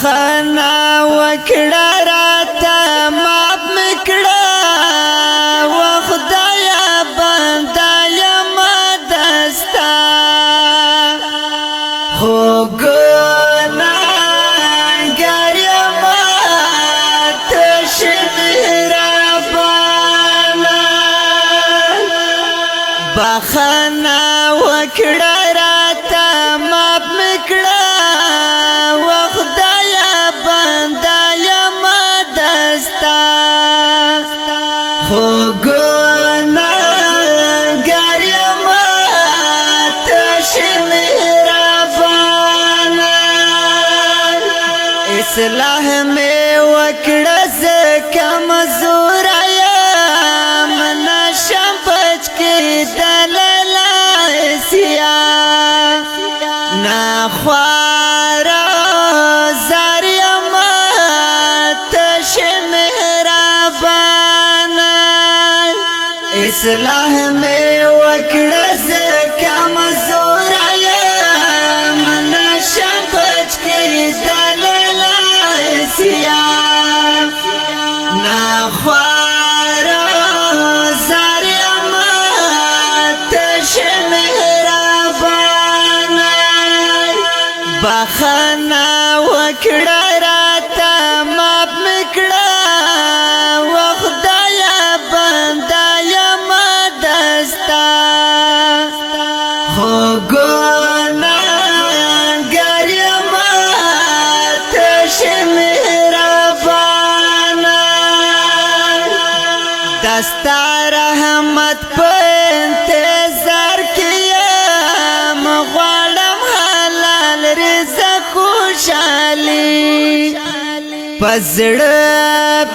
بخنا وکړه راته ماف مکړه و خدایا بنده یم دستا خو ګناهګار یم تشد ربانا بخنا وکړه راته ماف مکړه خو ګناهګار یم تشد ربانا اصلاح مې وکړه زه کمزور یم نشم بچ کېدلی سیاه ناخواره زار یم تشد اصلاح میں وکړه زه کمزور یم نشم بچ کېدلی سیاه ناخواره زار یم تشد ربانا بخنا وکړه راته ماف مکړه خو ګناهګار یم تشد ربانا دستا رحمت په انتظار کې یم غواړم حلال رزق خوشالي په زړه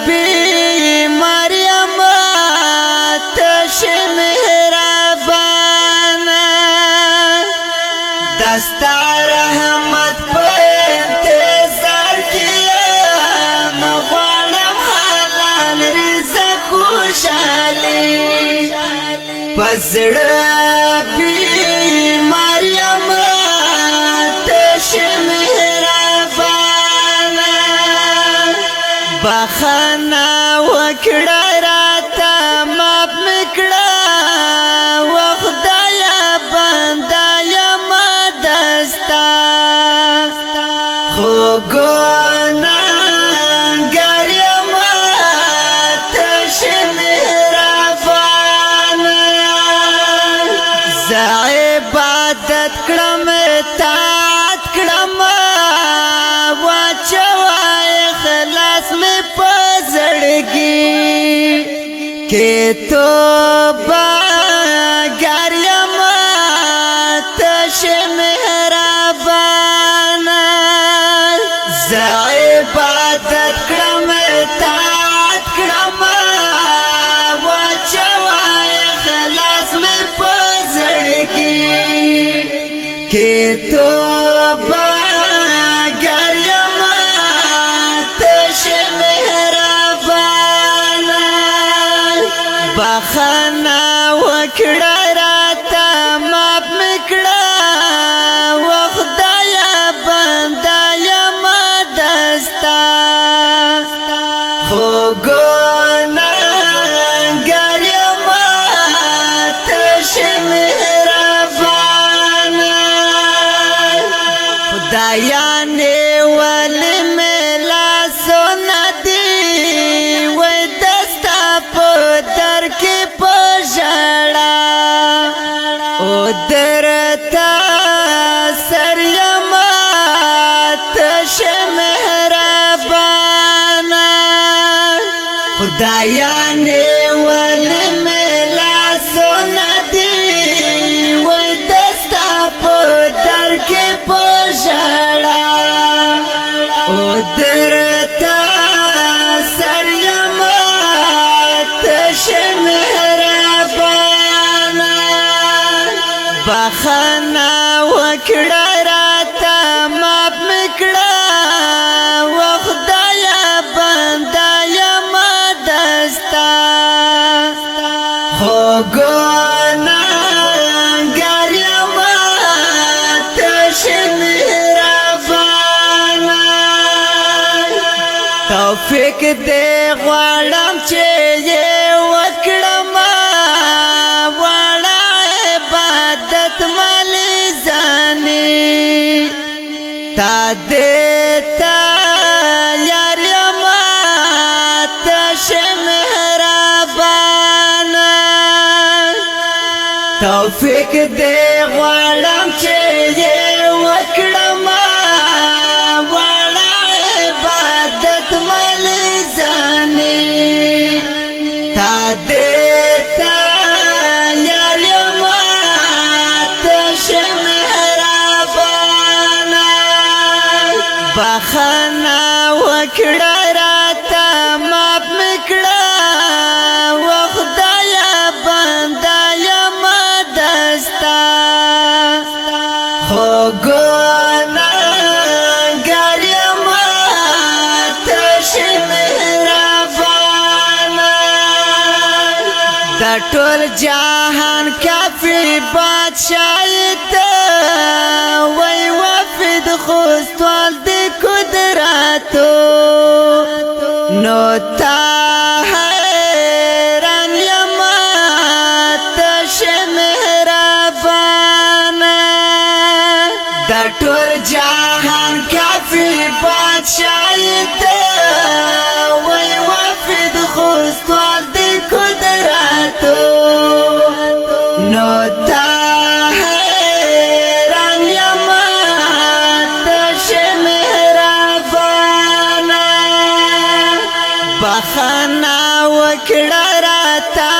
بیمار یم تشد دستا رحمت په انتظار کې یم غواړم حلال رزق خوشالي په زړه بیمار یم تشد ربانا بخنا وکړه راته ماف مکړه و خدایا بنده یم دستا خو ګناهګار یم تشد ربانا زه عبادت کړم اطاعت کړم واچوه اخلاص مې په زړګي کې توبه ګار یم تشد ربانا زه عبادت کړم اطاعت کړم واچوه اخلاص مې په زړګي کې توبه ګار یم تشد ربانا بخنا وکړه راته ماف مکړه و خدایا بنده یم دستا خو ګناهګار یم تشد ربانا خدایا نیولې مې لاسونه دي وای دستا په در کې په ژړا او درته سر یم تشد ربانا خدایا نیولې مې لاسونه دي وای دستا په در کې په ژړا او درته سر یم تشد ربانا بخنا وکړه راته ماف مکړه و خدایا بنده یم دستا خو ګناهګار یم تشد ربانا توفیق دې غواړم چې یې وکړم واړه عبادت ملي ځاني تا دې ته یار یم ته شه مهربانه توفیق دې غواړم چې یې وکړم واړه عبادت ملي ځاني تا دې ته یار یم ته شه مهربانه بخښنه وکړه راته معاف مې کړه و خدایه بنده یم دستا خو ګناهګار یم ته شه مهربانه د ټول جهان کافي بادشاهي ته وای وفد خوستوال د قدرتو نو تا حیران یم ته شه مهربانه د ټول جهان کافي بادشاهي ته وای وفد خوستوال د قدرتو نو تا حیران یم ته شه مهربانه بخښنه وکړه راته